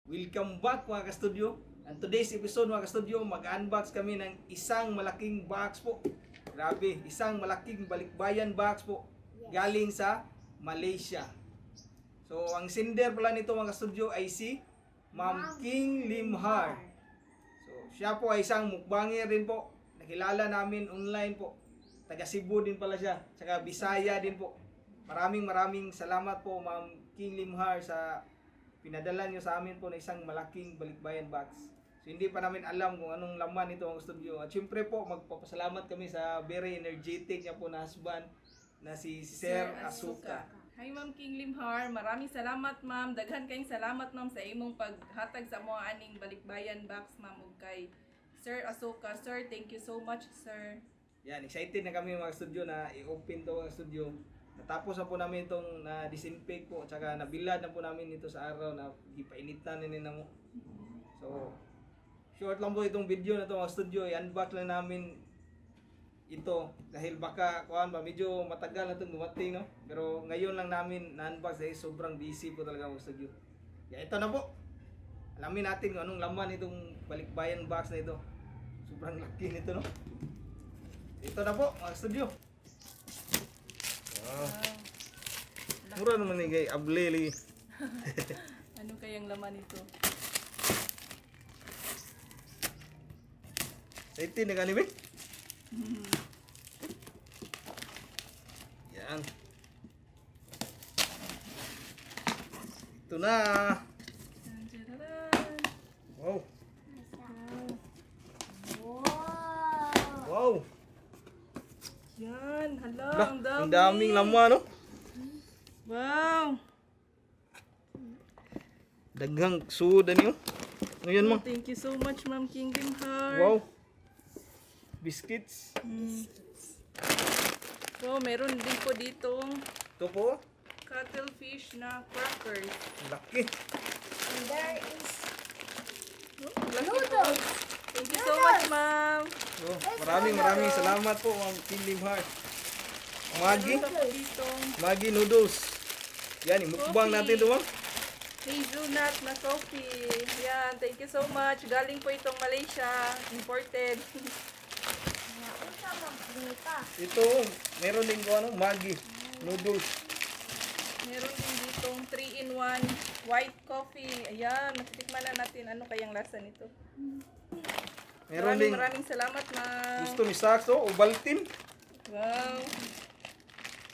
Welcome back mga ka-studio. And today's episode mga ka-studio, mag-unbox kami ng isang malaking box po. Grabe, isang malaking balikbayan box po. Galing sa Malaysia. So, ang sender pala nito mga ka-studio ay si Ma'am King Limhar. So, siya po ay isang mukbanger din po. Nakilala namin online po. Taga Cebu din pala siya. Saka Bisaya din po. Maraming salamat po Ma'am King Limhar sa pinadala nyo sa amin po na isang malaking balikbayan box. So hindi pa namin alam kung anong laman ito ang studio. At syempre po magpapasalamat kami sa very energetic niya po na husband na si Sir Asuka. Hi Ma'am King Limhar, maraming salamat ma'am. Daghan kayong salamat ma'am sa imong paghatag sa mga aning balikbayan box ma'am ug kay Sir Asuka. Sir, thank you so much sir. Yan, excited na kami mga studio na i-open to ang studio. Natapos na po namin itong na-disinfect po, tsaka nabilad na po namin ito sa araw na ipainitan na mo. So, short lang po itong video na ito mga studio. I-unbox lang namin ito dahil baka medyo matagal na itong dumating, no? Pero ngayon lang namin na-unbox dahil sobrang busy po talaga mga studio. Ito na po. Alamin natin kung anong laman itong balikbayan box na ito. Sobrang laki nito, no? Ito na po mga studio. Wow. Mura naman ni kay Ableli. Ano kayang laman ito? Excited na kanime? Yan. Ito na. Wow. Wow. Yan, hala, ang dami. Ang daming laman, no? Wow. Daghang sudan yun. Ano yan, ma? Thank you so much Ma'am King Limhar. Wow. Biscuits. So, meron din po ditong Ito po. cuttlefish na crackers. Laki. And there is Noodles. Thank you so much ma'am. Oh, maraming salamat po, Ma'am King Limhar. Maggi. Meron pa po ditong Maggi noodles. Yan, imukbang natin ito, ma'am. hazelnut na coffee. Yan, thank you so much. Galing po itong Malaysia. Imported. Ito, meron din ko Maggi noodles. Meron din ditong 3-in-1 white coffee. Ayan, matitikman na natin ano kayang lasa nito. Meron din Maraming salamat ma'am. gusto ni Saxo, Ovaltine. Wow.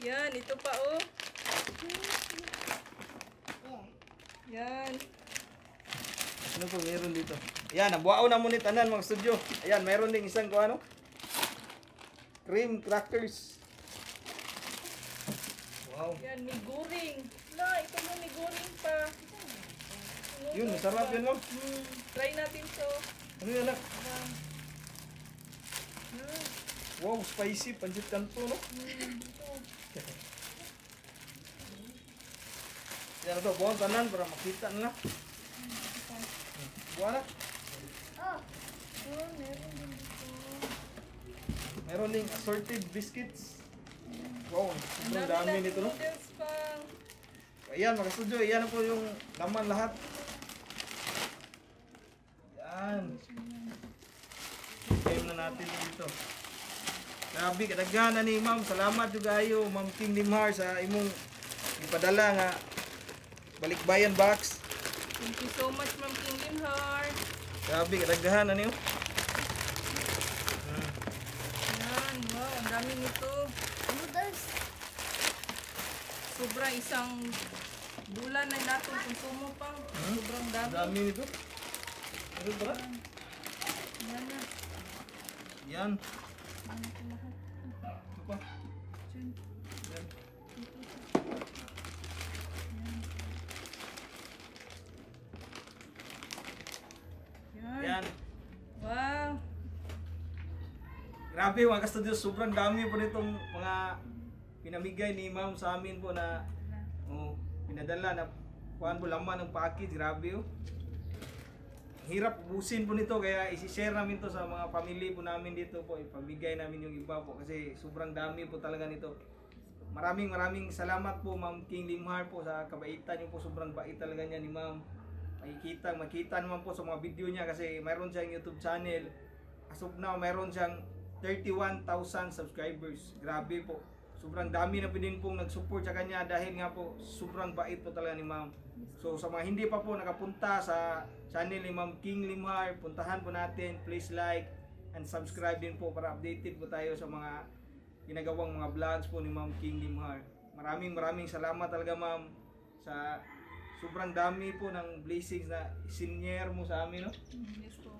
Yan, ito pa oh. Yan. Ano po meron dito? Yan, nabuao na mo ni tanan mga studio. Ayan, meron din isang cream crackers. Wow. Yan, may guring. Na, ito mo may guring pa. Yun, masarap yun, ma'am. Try natin to. Ano yan, nak? Yan. Wow, spicy, pancit canto, no? Yan ito, buwan tanan para makita nila. Buwan na. Meron ding assorted biscuits. Wow, sobrang dami nito, no? Noodles pa. Ayan, mga studio, ayan na po yung laman lahat. Yan. Game na natin dito. Grabe, kadaghan na ni ma'am. Salamat juga kayo, Ma'am King Limhar, sa imong ipadala nga balikbayan box. Thank you so much Ma'am King Limhar. Grabe, kadaghan na niyo. Yan, wow, ang dami nito. noodles. Sobrang isang bulan na natong konsumo pa. Sobrang Ang dami. dami nito. Ano ba? Yan na. Yan. Ito pa. Yan. Yan. Yan. Wow. Grabe mga ka-studio, sobrang dami po nitong mga pinamigay ni ma'am sa amin po na pinadala na kuhaan po laman ng package. Grabe oh. Hirap ubusin po nito kaya isi-share namin to sa mga family po namin dito po. Ipamigay namin yung iba po kasi sobrang dami po talaga nito. Maraming salamat po Ma'am King Limhar po sa kabaitan niyo po. Sobrang bait talaga niya ni Ma'am. makita naman po sa mga video niya kasi mayroon siyang YouTube channel. As of now, mayroon siyang 31,000 subscribers. Grabe po. Sobrang dami na din pong nag-support sa kanya dahil nga po sobrang bait po talaga ni Ma'am. So sa mga hindi pa po nakapunta sa channel ni Ma'am King Limhar, puntahan po natin. Please like and subscribe din po para updated po tayo sa mga ginagawang mga vlogs po ni Ma'am King Limhar. Maraming salamat talaga Ma'am sa sobrang dami po ng blessings na isinyer mo sa amin, no? Yes po.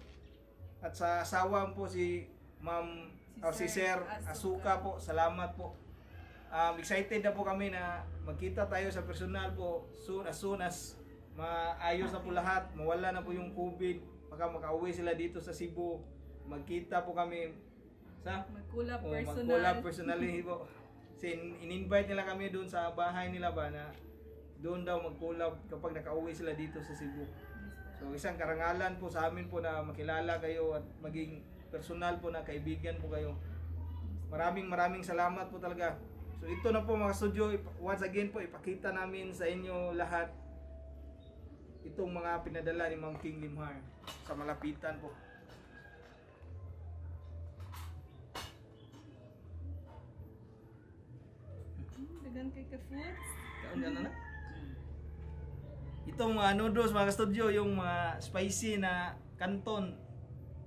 At sa asawa po si Ma'am si Sir Asuka po, salamat po. Excited na po kami na magkita tayo sa personal po as soon as maayos na po lahat, mawala na po yung COVID, baka makauwi sila dito sa Cebu, magkita po kami sa Mag-collab mag-collab personally po. Kasi in-invite nila kami doon sa bahay nila ba na doon daw mag-collab kapag nakauwi sila dito sa Cebu. So isang karangalan po sa amin po na makilala kayo at maging personal po na kaibigan po kayo. Maraming salamat po talaga. So ito na po mga studio, once again po ipakita namin sa inyo lahat itong mga pinadala ni Ma'am King Limhar sa malapitan po. Dagan kay ka foods. Kaon na. Itong mga noodles mga studio, yung mga spicy na kanton,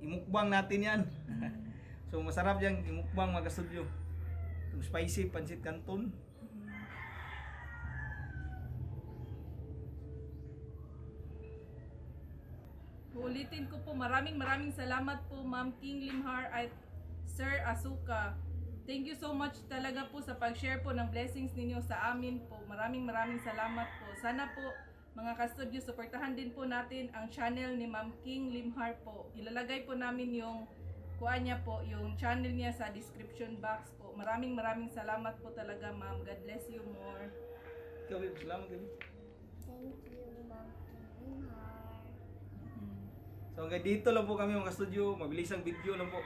imukbang natin yan. So masarap yung imukbang mga studio. Yung spicy pancit canton. Ulitin ko po, maraming salamat po Ma'am King Limhar at Sir Asuka. Thank you so much talaga po sa pag-share po ng blessings ninyo sa amin po. Maraming salamat po. Sana po mga ka-studio, suportahan din po natin ang channel ni Ma'am King Limhar po. Ilalagay po namin yung kuha niya po, yung channel niya sa description box po. Maraming salamat po talaga Ma'am. God bless you more. Ikaw, babe, salamat gabi. Thank you, Ma'am Limhar. So hanggang dito lang po kami mga studio, mabilis ang video lang po.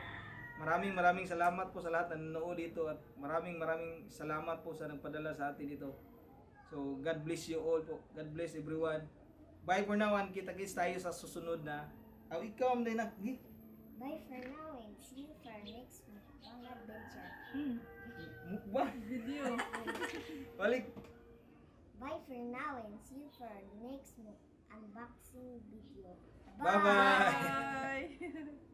Maraming salamat po sa lahat na nanonood dito at maraming salamat po sa nagpadala sa atin dito. So God bless you all po. God bless everyone. Bye for now and kita-kits tayo sa susunod na. Ikaw am na. Bye for now and see you for next mukbang adventure. Mukbang Video. balik. Bye for now and see you for next unboxing video. Bye-bye. Bye.